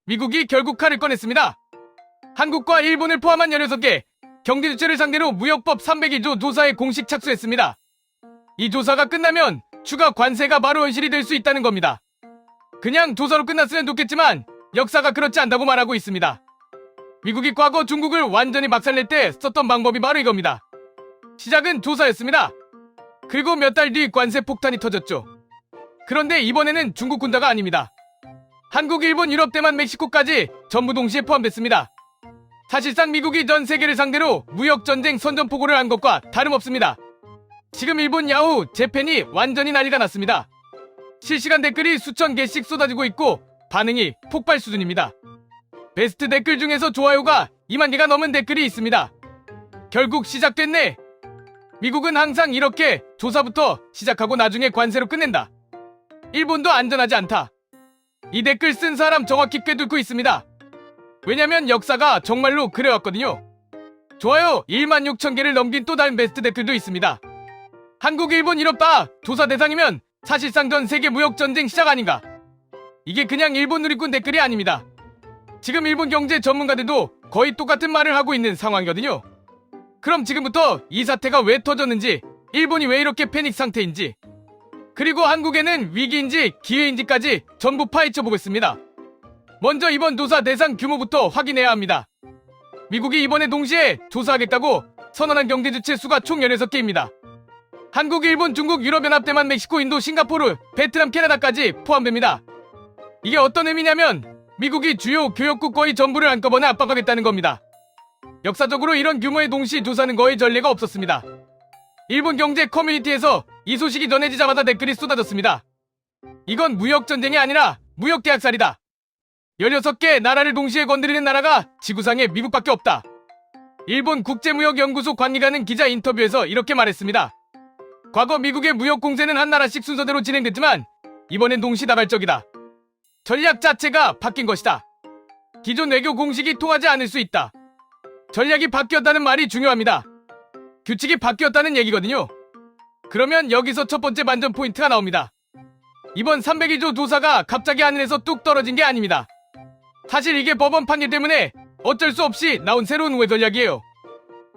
미국이 결국 칼을 꺼냈습니다. 한국과 일본을 포함한 16개 경제주체를 상대로 무역법 301조 조사에 공식 착수했습니다. 이 조사가 끝나면 추가 관세가 바로 현실이 될 수 있다는 겁니다. 그냥 조사로 끝났으면 좋겠지만 역사가 그렇지 않다고 말하고 있습니다. 미국이 과거 중국을 완전히 박살낼 때 썼던 방법이 바로 이겁니다. 시작은 조사였습니다. 그리고 몇 달 뒤 관세 폭탄이 터졌죠. 그런데 이번에는 중국 군자가 아닙니다. 한국, 일본, 유럽, 대만, 멕시코까지 전부 동시에 포함됐습니다. 사실상 미국이 전 세계를 상대로 무역전쟁 선전포고를 한 것과 다름없습니다. 지금 일본 야후, 재팬이 완전히 난리가 났습니다. 실시간 댓글이 수천 개씩 쏟아지고 있고 반응이 폭발 수준입니다. 베스트 댓글 중에서 좋아요가 2만 개가 넘은 댓글이 있습니다. 결국 시작됐네. 미국은 항상 이렇게 조사부터 시작하고 나중에 관세로 끝낸다. 일본도 안전하지 않다. 이 댓글 쓴 사람 정확히 꿰뚫고 있습니다. 왜냐면 역사가 정말로 그래왔거든요. 좋아요 1만 6천 개를 넘긴 또 다른 베스트 댓글도 있습니다. 한국, 일본, 유럽 다 조사 대상이면 사실상 전 세계 무역전쟁 시작 아닌가. 이게 그냥 일본 누리꾼 댓글이 아닙니다. 지금 일본 경제 전문가들도 거의 똑같은 말을 하고 있는 상황이거든요. 그럼 지금부터 이 사태가 왜 터졌는지, 일본이 왜 이렇게 패닉 상태인지, 그리고 한국에는 위기인지 기회인지까지 전부 파헤쳐 보겠습니다. 먼저 이번 조사 대상 규모부터 확인해야 합니다. 미국이 이번에 동시에 조사하겠다고 선언한 경제주체 수가 총 16개입니다. 한국, 일본, 중국, 유럽연합, 대만, 멕시코, 인도, 싱가포르, 베트남, 캐나다까지 포함됩니다. 이게 어떤 의미냐면 미국이 주요 교역국 거의 전부를 한꺼번에 압박하겠다는 겁니다. 역사적으로 이런 규모의 동시 조사는 거의 전례가 없었습니다. 일본 경제 커뮤니티에서 이 소식이 전해지자마자 댓글이 쏟아졌습니다. 이건 무역전쟁이 아니라 무역대학살이다. 16개 나라를 동시에 건드리는 나라가 지구상에 미국밖에 없다. 일본 국제무역연구소 관계자는 기자 인터뷰에서 이렇게 말했습니다. 과거 미국의 무역 공세는 한 나라씩 순서대로 진행됐지만 이번엔 동시다발적이다. 전략 자체가 바뀐 것이다. 기존 외교 공식이 통하지 않을 수 있다. 전략이 바뀌었다는 말이 중요합니다. 규칙이 바뀌었다는 얘기거든요. 그러면 여기서 첫 번째 반전 포인트가 나옵니다. 이번 301조 조사가 갑자기 하늘에서 뚝 떨어진 게 아닙니다. 사실 이게 법원 판결 때문에 어쩔 수 없이 나온 새로운 우회 전략이에요.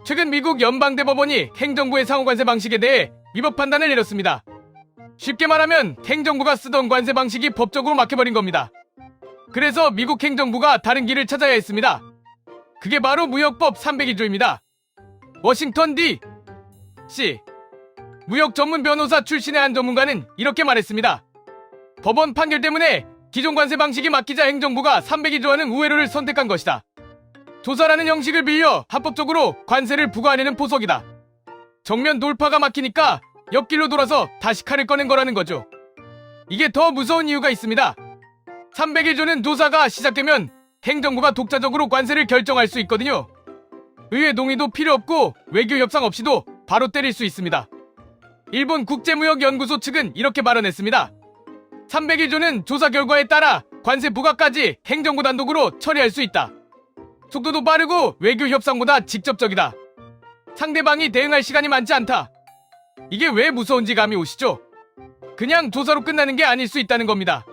최근 미국 연방대법원이 행정부의 상호관세 방식에 대해 위법 판단을 내렸습니다. 쉽게 말하면 행정부가 쓰던 관세 방식이 법적으로 막혀버린 겁니다. 그래서 미국 행정부가 다른 길을 찾아야 했습니다. 그게 바로 무역법 302조입니다. 워싱턴 D.C. 무역 전문 변호사 출신의 한 전문가는 이렇게 말했습니다. 법원 판결 때문에 기존 관세 방식이 막히자 행정부가 302조라는 우회로를 선택한 것이다. 조사라는 형식을 빌려 합법적으로 관세를 부과하려는 포석이다. 정면 돌파가 막히니까 옆길로 돌아서 다시 칼을 꺼낸 거라는 거죠. 이게 더 무서운 이유가 있습니다. 301조는 조사가 시작되면 행정부가 독자적으로 관세를 결정할 수 있거든요. 의회 동의도 필요 없고 외교 협상 없이도 바로 때릴 수 있습니다. 일본 국제무역연구소 측은 이렇게 발언했습니다. 301조는 조사 결과에 따라 관세 부과까지 행정부 단독으로 처리할 수 있다. 속도도 빠르고 외교 협상보다 직접적이다. 상대방이 대응할 시간이 많지 않다. 이게 왜 무서운지 감이 오시죠? 그냥 조사로 끝나는 게 아닐 수 있다는 겁니다.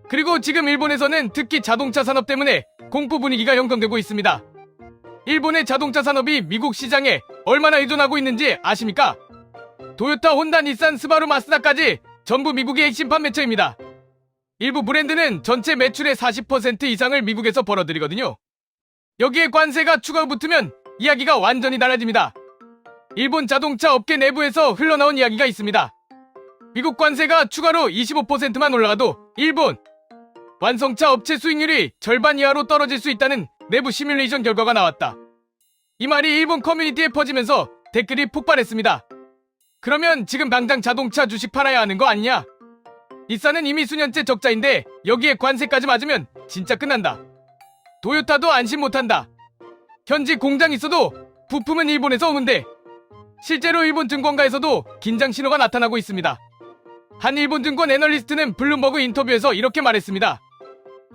그리고 지금 일본에서는 특히 자동차 산업 때문에 공포 분위기가 형성되고 있습니다. 일본의 자동차 산업이 미국 시장에 얼마나 의존하고 있는지 아십니까? 도요타, 혼다, 닛산, 스바루, 마스다까지 전부 미국의 핵심 판매처입니다. 일부 브랜드는 전체 매출의 40% 이상을 미국에서 벌어들이거든요. 여기에 관세가 추가로 붙으면 이야기가 완전히 달라집니다. 일본 자동차 업계 내부에서 흘러나온 이야기가 있습니다. 미국 관세가 추가로 25%만 올라가도 일본 완성차 업체 수익률이 절반 이하로 떨어질 수 있다는 내부 시뮬레이션 결과가 나왔다. 이 말이 일본 커뮤니티에 퍼지면서 댓글이 폭발했습니다. 그러면 지금 당장 자동차 주식 팔아야 하는 거 아니냐? 닛산은 이미 수년째 적자인데 여기에 관세까지 맞으면 진짜 끝난다. 도요타도 안심 못한다. 현지 공장 있어도 부품은 일본에서 오는데 실제로 일본 증권가에서도 긴장 신호가 나타나고 있습니다. 한 일본 증권 애널리스트는 블룸버그 인터뷰에서 이렇게 말했습니다.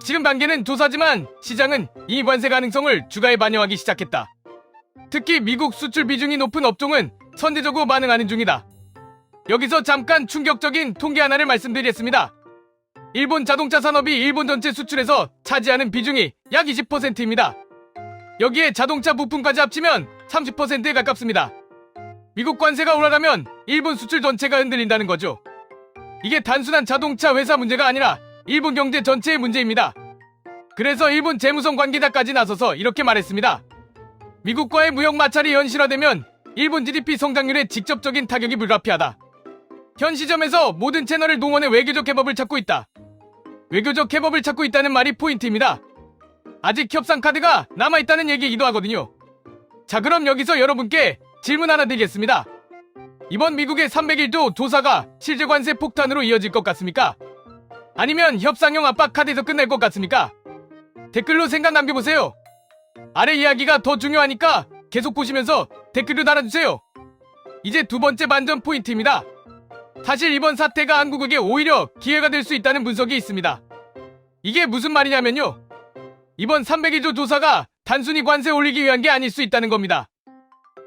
지금 단계는 조사지만 시장은 이 관세 가능성을 주가에 반영하기 시작했다. 특히 미국 수출 비중이 높은 업종은 선제적으로 반응하는 중이다. 여기서 잠깐 충격적인 통계 하나를 말씀드리겠습니다. 일본 자동차 산업이 일본 전체 수출에서 차지하는 비중이 약 20%입니다. 여기에 자동차 부품까지 합치면 30%에 가깝습니다. 미국 관세가 올라가면 일본 수출 전체가 흔들린다는 거죠. 이게 단순한 자동차 회사 문제가 아니라 일본 경제 전체의 문제입니다. 그래서 일본 재무성 관계자까지 나서서 이렇게 말했습니다. 미국과의 무역 마찰이 현실화되면 일본 GDP 성장률에 직접적인 타격이 불가피하다. 현 시점에서 모든 채널을 동원해 외교적 해법을 찾고 있다. 외교적 해법을 찾고 있다는 말이 포인트입니다. 아직 협상 카드가 남아있다는 얘기이기도 하거든요. 자, 그럼 여기서 여러분께 질문 하나 드리겠습니다. 이번 미국의 301조 조사가 실제 관세 폭탄으로 이어질 것 같습니까? 아니면 협상용 압박 카드에서 끝날 것 같습니까? 댓글로 생각 남겨보세요. 아래 이야기가 더 중요하니까 계속 보시면서 댓글로 달아주세요. 이제 두 번째 반전 포인트입니다. 사실 이번 사태가 한국에게 오히려 기회가 될 수 있다는 분석이 있습니다. 이게 무슨 말이냐면요. 이번 301조 조사가 단순히 관세 올리기 위한 게 아닐 수 있다는 겁니다.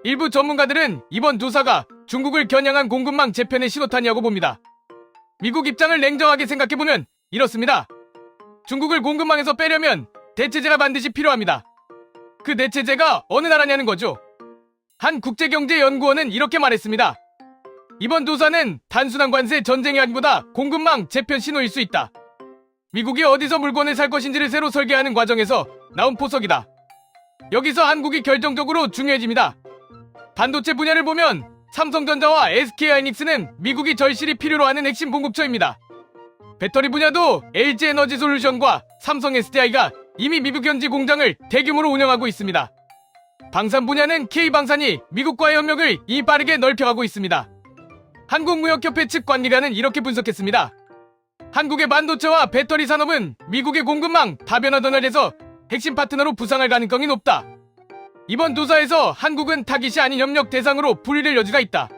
일부 전문가들은 이번 조사가 중국을 겨냥한 공급망 재편의 신호탄이라고 봅니다. 미국 입장을 냉정하게 생각해보면 이렇습니다. 중국을 공급망에서 빼려면 대체제가 반드시 필요합니다. 그 대체제가 어느 나라냐는 거죠. 한 국제경제연구원은 이렇게 말했습니다. 이번 조사는 단순한 관세 전쟁의 아니보다 공급망 재편 신호일 수 있다. 미국이 어디서 물건을 살 것인지를 새로 설계하는 과정에서 나온 포석이다. 여기서 한국이 결정적으로 중요해집니다. 반도체 분야를 보면 삼성전자와 SK하이닉스는 미국이 절실히 필요로 하는 핵심 공급처입니다. 배터리 분야도 LG에너지솔루션과 삼성 SDI가 이미 미국 현지 공장을 대규모로 운영하고 있습니다. 방산 분야는 K방산이 미국과의 협력을 이미 빠르게 넓혀가고 있습니다. 한국무역협회 측 관계자는 이렇게 분석했습니다. 한국의 반도체와 배터리 산업은 미국의 공급망 다변화 던널에서 핵심 파트너로 부상할 가능성이 높다. 이번 조사에서 한국은 타깃이 아닌 협력 대상으로 불리될 여지가 있다.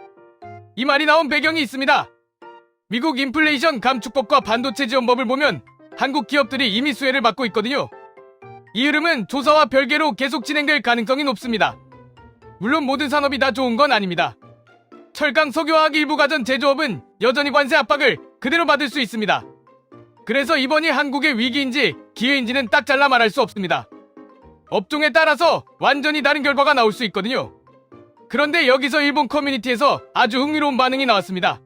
이 말이 나온 배경이 있습니다. 미국 인플레이션 감축법과 반도체 지원법을 보면 한국 기업들이 이미 수혜를 받고 있거든요. 이 흐름은 조사와 별개로 계속 진행될 가능성이 높습니다. 물론 모든 산업이 다 좋은 건 아닙니다. 철강 석유화학 일부 가전 제조업은 여전히 관세 압박을 그대로 받을 수 있습니다. 그래서 이번이 한국의 위기인지 기회인지는 딱 잘라 말할 수 없습니다. 업종에 따라서 완전히 다른 결과가 나올 수 있거든요. 그런데 여기서 일본 커뮤니티에서 아주 흥미로운 반응이 나왔습니다.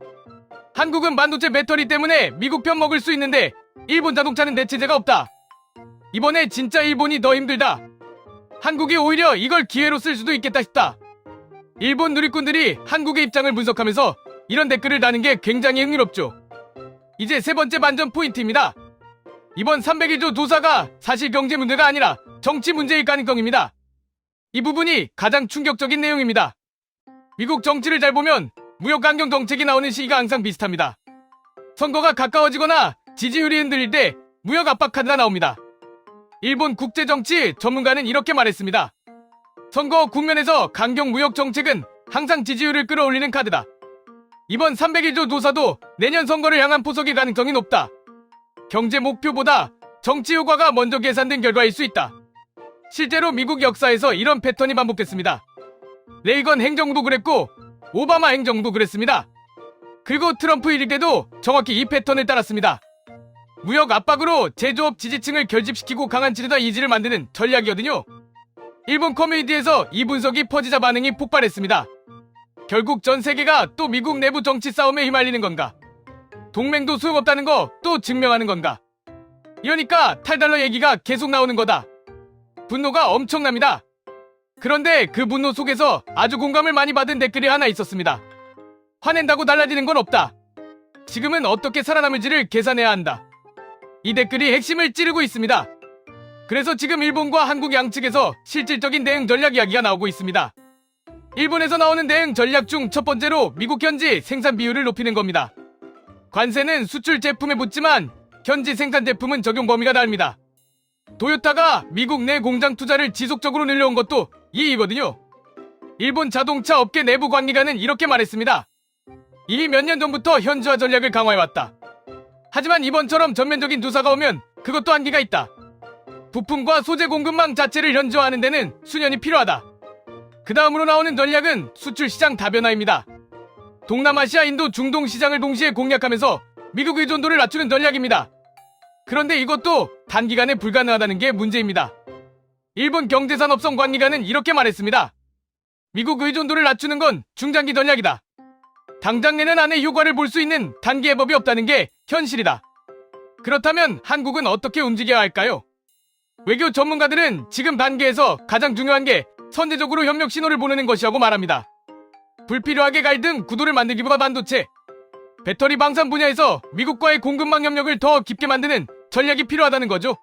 한국은 반도체 배터리 때문에 미국 편 먹을 수 있는데 일본 자동차는 대체제가 없다. 이번에 진짜 일본이 더 힘들다. 한국이 오히려 이걸 기회로 쓸 수도 있겠다 싶다. 일본 누리꾼들이 한국의 입장을 분석하면서 이런 댓글을 다는 게 굉장히 흥미롭죠. 이제 세 번째 반전 포인트입니다. 이번 301조 조사가 사실 경제 문제가 아니라 정치 문제일 가능성입니다. 이 부분이 가장 충격적인 내용입니다. 미국 정치를 잘 보면 무역 강경 정책이 나오는 시기가 항상 비슷합니다. 선거가 가까워지거나 지지율이 흔들릴 때 무역 압박 카드가 나옵니다. 일본 국제정치 전문가는 이렇게 말했습니다. 선거 국면에서 강경 무역 정책은 항상 지지율을 끌어올리는 카드다. 이번 301조 조사도 내년 선거를 향한 포석일 가능성이 높다. 경제 목표보다 정치 효과가 먼저 계산된 결과일 수 있다. 실제로 미국 역사에서 이런 패턴이 반복됐습니다. 레이건 행정부도 그랬고 오바마 행정부도 그랬습니다. 그리고 트럼프 일일 때도 정확히 이 패턴을 따랐습니다. 무역 압박으로 제조업 지지층을 결집시키고 강한 지지자 이지를 만드는 전략이거든요. 일본 커뮤니티에서 이 분석이 퍼지자 반응이 폭발했습니다. 결국 전 세계가 또 미국 내부 정치 싸움에 휘말리는 건가? 동맹도 소용없다는 거 또 증명하는 건가? 이러니까 탈달러 얘기가 계속 나오는 거다. 분노가 엄청납니다. 그런데 그 분노 속에서 아주 공감을 많이 받은 댓글이 하나 있었습니다. 화낸다고 달라지는 건 없다. 지금은 어떻게 살아남을지를 계산해야 한다. 이 댓글이 핵심을 찌르고 있습니다. 그래서 지금 일본과 한국 양측에서 실질적인 대응 전략 이야기가 나오고 있습니다. 일본에서 나오는 대응 전략 중 첫 번째로 미국 현지 생산 비율을 높이는 겁니다. 관세는 수출 제품에 붙지만 현지 생산 제품은 적용 범위가 다릅니다. 도요타가 미국 내 공장 투자를 지속적으로 늘려온 것도 이이거든요. 일본 자동차 업계 내부 관계자는 이렇게 말했습니다. 이미 몇 년 전부터 현지화 전략을 강화해왔다. 하지만 이번처럼 전면적인 조사가 오면 그것도 한계가 있다. 부품과 소재 공급망 자체를 현지화하는 데는 수년이 필요하다. 그 다음으로 나오는 전략은 수출 시장 다변화입니다. 동남아시아, 인도, 중동 시장을 동시에 공략하면서 미국 의존도를 낮추는 전략입니다. 그런데 이것도 단기간에 불가능하다는 게 문제입니다. 일본 경제산업성관리관은 이렇게 말했습니다. 미국 의존도를 낮추는 건 중장기 전략이다. 당장 내년 안에 효과를 볼 수 있는 단기 해법이 없다는 게 현실이다. 그렇다면 한국은 어떻게 움직여야 할까요? 외교 전문가들은 지금 단계에서 가장 중요한 게 선제적으로 협력 신호를 보내는 것이라고 말합니다. 불필요하게 갈등 구도를 만들기보다 반도체, 배터리 방산 분야에서 미국과의 공급망 협력을 더 깊게 만드는 전략이 필요하다는 거죠.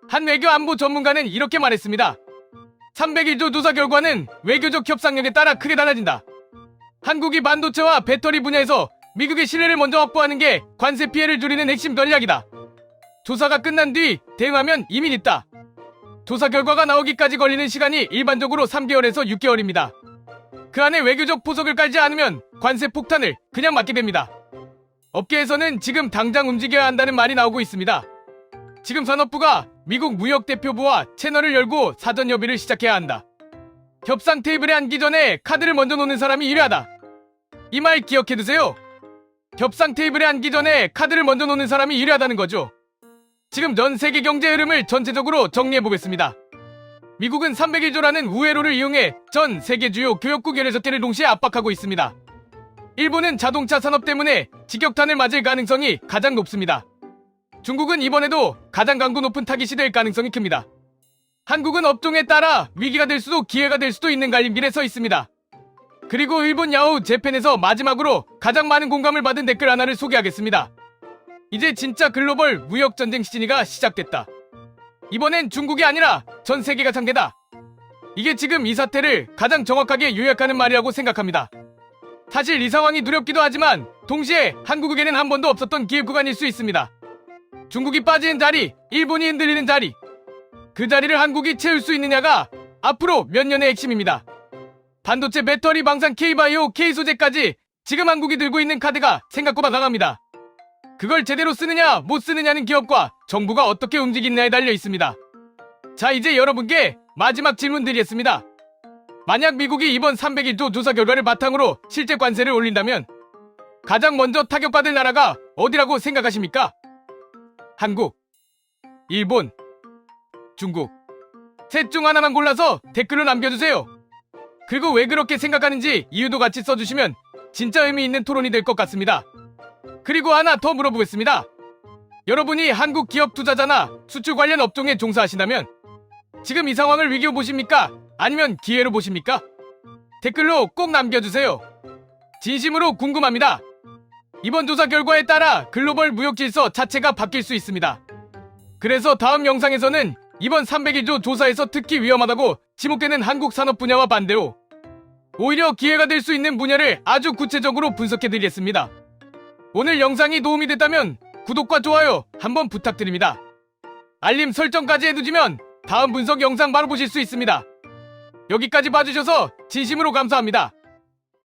한 외교 안보 전문가는 이렇게 말했습니다. 301조 조사 결과는 외교적 협상력에 따라 크게 달라진다. 한국이 반도체와 배터리 분야에서 미국의 신뢰를 먼저 확보하는 게 관세 피해를 줄이는 핵심 전략이다. 조사가 끝난 뒤 대응하면 이미 있다. 조사 결과가 나오기까지 걸리는 시간이 일반적으로 3개월에서 6개월입니다. 그 안에 외교적 포석을 깔지 않으면 관세 폭탄을 그냥 맞게 됩니다. 업계에서는 지금 당장 움직여야 한다는 말이 나오고 있습니다. 지금 산업부가 미국 무역대표부와 채널을 열고 사전 협의를 시작해야 한다. 협상 테이블에 앉기 전에 카드를 먼저 놓는 사람이 유리하다. 이 말 기억해두세요. 협상 테이블에 앉기 전에 카드를 먼저 놓는 사람이 유리하다는 거죠. 지금 전 세계 경제 흐름을 전체적으로 정리해보겠습니다. 미국은 301조라는 우회로를 이용해 전 세계 주요 교역국 16개를 동시에 압박하고 있습니다. 일본은 자동차 산업 때문에 직격탄을 맞을 가능성이 가장 높습니다. 중국은 이번에도 가장 강도 높은 타깃이 될 가능성이 큽니다. 한국은 업종에 따라 위기가 될 수도 기회가 될 수도 있는 갈림길에 서 있습니다. 그리고 일본 야후 재팬에서 마지막으로 가장 많은 공감을 받은 댓글 하나를 소개하겠습니다. 이제 진짜 글로벌 무역전쟁 시즌이가 시작됐다. 이번엔 중국이 아니라 전 세계가 상대다. 이게 지금 이 사태를 가장 정확하게 요약하는 말이라고 생각합니다. 사실 이 상황이 두렵기도 하지만 동시에 한국에게는 한 번도 없었던 기회 구간일 수 있습니다. 중국이 빠지는 자리, 일본이 흔들리는 자리, 그 자리를 한국이 채울 수 있느냐가 앞으로 몇 년의 핵심입니다. 반도체, 배터리, 방산, K바이오, K소재까지 지금 한국이 들고 있는 카드가 생각보다 강합니다. 그걸 제대로 쓰느냐 못 쓰느냐는 기업과 정부가 어떻게 움직이느냐에 달려 있습니다. 자, 이제 여러분께 마지막 질문 드리겠습니다. 만약 미국이 이번 301조 조사 결과를 바탕으로 실제 관세를 올린다면 가장 먼저 타격받을 나라가 어디라고 생각하십니까? 한국, 일본, 중국. 셋 중 하나만 골라서 댓글로 남겨주세요. 그리고 왜 그렇게 생각하는지 이유도 같이 써주시면 진짜 의미 있는 토론이 될 것 같습니다. 그리고 하나 더 물어보겠습니다. 여러분이 한국 기업 투자자나 수출 관련 업종에 종사하신다면 지금 이 상황을 위기로 보십니까? 아니면 기회로 보십니까? 댓글로 꼭 남겨주세요. 진심으로 궁금합니다. 이번 조사 결과에 따라 글로벌 무역 질서 자체가 바뀔 수 있습니다. 그래서 다음 영상에서는 이번 301조 조사에서 특히 위험하다고 지목되는 한국 산업 분야와 반대로 오히려 기회가 될 수 있는 분야를 아주 구체적으로 분석해드리겠습니다. 오늘 영상이 도움이 됐다면 구독과 좋아요 한번 부탁드립니다. 알림 설정까지 해두시면 다음 분석 영상 바로 보실 수 있습니다. 여기까지 봐주셔서 진심으로 감사합니다.